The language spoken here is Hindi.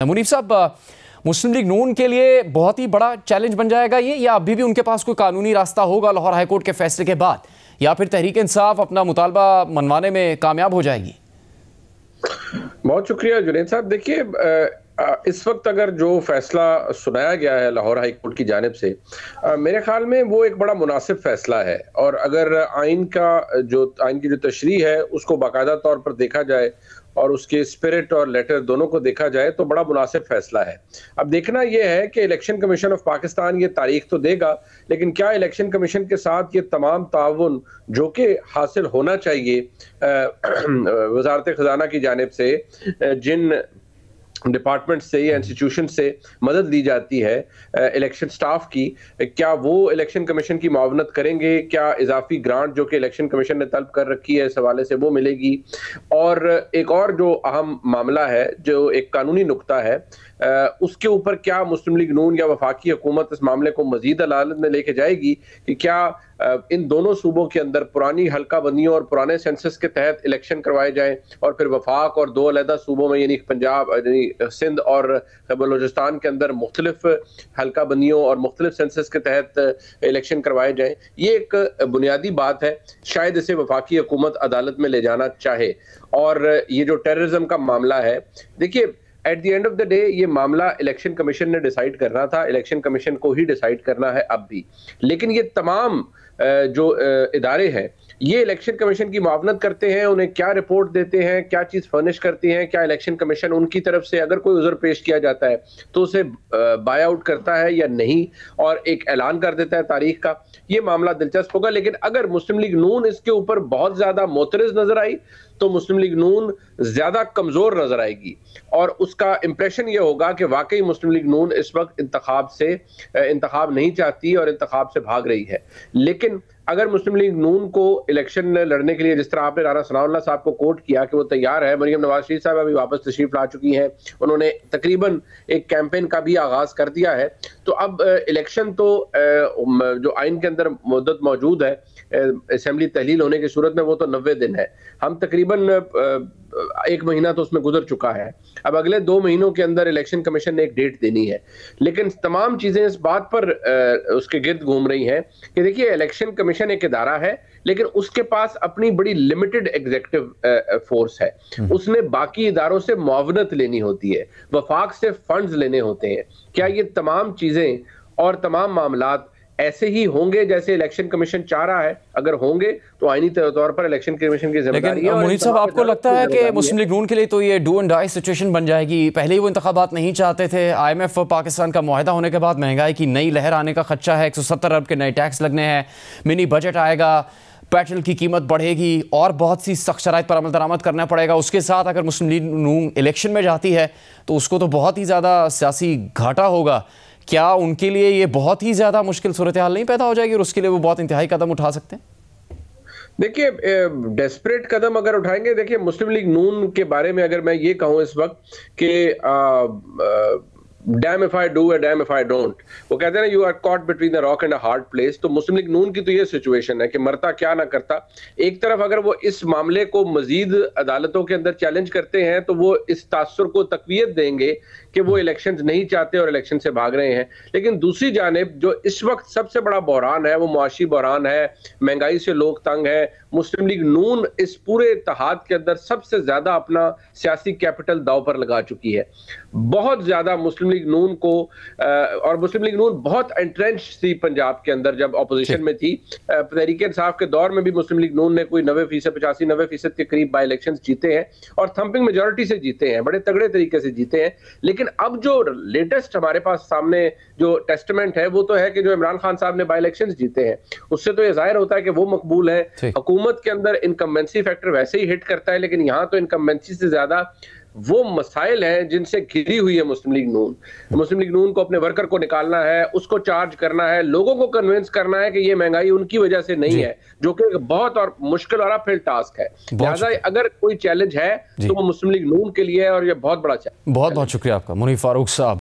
मुनीफ साहब, मुस्लिम लीग नून के लिए बहुत ही बड़ा चैलेंज बन जाएगा ये, या अभी भी उनके पास कोई कानूनी रास्ता होगा लाहौर हाईकोर्ट के फैसले के बाद, या फिर तहरीक इंसाफ अपना मुतालबा मनवाने में कामयाब हो जाएगी? बहुत शुक्रिया जुनैद साहब। देखिए, इस वक्त अगर जो फैसला सुनाया गया है लाहौर हाईकोर्ट की जानिब से, मेरे ख्याल में वो एक बड़ा मुनासिब फैसला है। और अगर आइन की जो तशरीह है उसको बाकायदा तौर पर देखा जाए और उसके स्पिरिट और लेटर दोनों को देखा जाए तो बड़ा मुनासिब फैसला है। अब देखना यह है कि इलेक्शन कमीशन ऑफ पाकिस्तान ये तारीख तो देगा, लेकिन क्या इलेक्शन कमीशन के साथ ये तमाम ताउन जो कि हासिल होना चाहिए वजारत खजाना की जानिब से, जिन डिपार्टमेंट से या इंस्टीट्यूशन से मदद ली जाती है इलेक्शन स्टाफ की, क्या वो इलेक्शन कमीशन की मुआवनत करेंगे? क्या इजाफी ग्रांट जो कि इलेक्शन कमीशन ने तलब कर रखी है इस हवाले से वो मिलेगी? और एक और जो अहम मामला है, जो एक कानूनी नुक्ता है, उसके ऊपर क्या मुस्लिम लीग नून या वफाकी हुकूमत इस मामले को मजीद अदालत में लेके जाएगी कि क्या इन दोनों सूबों के अंदर पुरानी हल्का बंदियों और पुराने सेंसस के तहत इलेक्शन करवाए जाएं, और फिर वफाक और दो अलहदा सूबों में यानी पंजाब सिंध और बलोचिस्तान के अंदर मुख्तलिफ हल्का बंदियों और मुख्तलिफ सेंसस के तहत इलेक्शन करवाए जाएं। ये एक बुनियादी बात है, शायद इसे वफाकी हुकूमत अदालत में ले जाना चाहे। और ये जो टेररिज्म का मामला है, देखिए at the end of the day ये मामला इलेक्शन कमीशन ने डिसाइड करना था, इलेक्शन कमीशन को ही डिसाइड करना है अब भी। लेकिन ये तमाम जो इदारे हैं ये इलेक्शन कमीशन की मुआवनत करते हैं, उन्हें क्या रिपोर्ट देते हैं, क्या चीज़ फर्निश करती हैं, क्या इलेक्शन कमीशन उनकी तरफ से अगर कोई उज़र पेश किया जाता है तो उसे बाय आउट करता है या नहीं, और एक ऐलान कर देता है तारीख का। ये मामला दिलचस्प होगा। लेकिन अगर मुस्लिम लीग नून इसके ऊपर बहुत ज़्यादा मोतरज़ नजर आई तो मुस्लिम लीग नून ज्यादा कमजोर नजर आएगी, और उसका इंप्रेशन यह होगा कि वाकई मुस्लिम लीग नून इस वक्त इंतखाब नहीं चाहती और इंतखाब से भाग रही है। लेकिन अगर मुस्लिम लीग नून को इलेक्शन लड़ने के लिए, जिस तरह आपने राना सनाउल्लाह साहब को कोट किया कि वो तैयार है, मरियम नवाज शरीफ साहब अभी वापस तशरीफ ला चुकी हैं, उन्होंने तकरीबन एक कैंपेन का भी आगाज कर दिया है, तो अब इलेक्शन तो जो आइन के अंदर मुद्दत मौजूद है असेंबली तहलील होने की सूरत में, वो तो 90 दिन है। हम तकरीबन 1 महीना तो उसमें गुजर चुका है। अब अगले 2 महीनों के अंदर इलेक्शन कमीशन ने एक डेट देनी है। लेकिन तमाम चीजें इस बात पर उसके गिर्द घूम रही हैं कि देखिए, इलेक्शन कमीशन एक इदारा है लेकिन उसके पास अपनी बड़ी लिमिटेड एग्जीक्यूटिव फोर्स है। उसने बाकी इदारों से मुआवनत लेनी होती है, वफाक से फंड्स लेने होते हैं। क्या ये तमाम चीजें और तमाम मामलात ऐसे ही होंगे जैसे इलेक्शन कमीशन चाह रहा है? अगर होंगे तो आईनी तौर पर इलेक्शन कमीशन की जिम्मेदारी है। मुनीफ साहब, आपको लगता है कि मुस्लिम लीग नून के लिए तो ये डू एंड डाई सिचुएशन बन जाएगी? पहले ही वो इंतखाबात नहीं चाहते थे, IMF पाकिस्तान का मुआहदा होने के बाद महंगाई की नई लहर आने का खदशा है, 170 अरब के नए टैक्स लगने हैं, मिनी बजट आएगा, पेट्रोल की कीमत बढ़ेगी और बहुत सी सख्त शराइत पर अमल दरामद करना पड़ेगा। उसके साथ अगर मुस्लिम लीग नून इलेक्शन में जाती है तो उसको तो बहुत ही ज़्यादा सियासी घाटा होगा। क्या उनके लिए ये बहुत ही ज़्यादा मुश्किल सूरत हाल नहीं पैदा हो जाएगी और उसके लिए वो बहुत इंतहाई कदम उठा सकते हैं? देखिए, डेस्परेट कदम अगर उठाएंगे, देखिए मुस्लिम लीग नून के बारे में अगर मैं ये कहूँ इस वक्त कि डैम इफ आई डू और डैम इफ आई डोंट, वो कहते हैं ना, you are caught between the rock and a hard place. तो मुस्लिम लीग नून की तो ये सिचुएशन है कि मरता क्या ना करता। एक तरफ अगर वो इस मामले को मजीद अदालतों के अंदर चैलेंज करते हैं तो वो इस तासुर को तकवीयत देंगे कि वो इलेक्शंस नहीं चाहते और इलेक्शन से भाग रहे हैं। लेकिन दूसरी जानिब जो इस वक्त सबसे बड़ा बहरान है वो मुआशी बहरान है, महंगाई से लोग तंग है। मुस्लिम लीग नून इस पूरे इत्तेहाद के अंदर सबसे ज्यादा अपना सियासी कैपिटल दाव पर लगा चुकी है। बहुत ज्यादा मुस्लिम लीग नून को और मुस्लिम लीग नून बहुत एंट्रेंच थी पंजाब के अंदर जब ऑपोजिशन में थी। तहरीक इंसाफ के दौर में भी मुस्लिम लीग नून ने कोई 85-90% के करीब बाई इलेक्शन जीते हैं और थंपिंग मेजोरिटी से जीते हैं, बड़े तगड़े तरीके से जीते हैं। लेकिन अब जो लेटेस्ट हमारे पास सामने जो टेस्टमेंट है वो तो है कि जो इमरान खान साहब ने बाई इलेक्शन जीते हैं, उससे तो यह जाहिर होता है कि वो मकबूल है। हुकूमत के अंदर इनकम्बेंसी फैक्टर वैसे ही हिट करता है, लेकिन यहाँ तो इनकम्बेंसी से ज्यादा वो मसाइल हैं जिनसे घिरी हुई है मुस्लिम लीग नून। मुस्लिम लीग नून को अपने वर्कर को निकालना है, उसको चार्ज करना है, लोगों को कन्विंस करना है कि ये महंगाई उनकी वजह से नहीं है, जो कि बहुत और मुश्किल और अपहिल टास्क है। लिहाजा अगर कोई चैलेंज है तो वो मुस्लिम लीग नून के लिए है और ये बहुत बड़ा चैलेंज। बहुत बहुत शुक्रिया आपका मुनीफ फारूक साहब।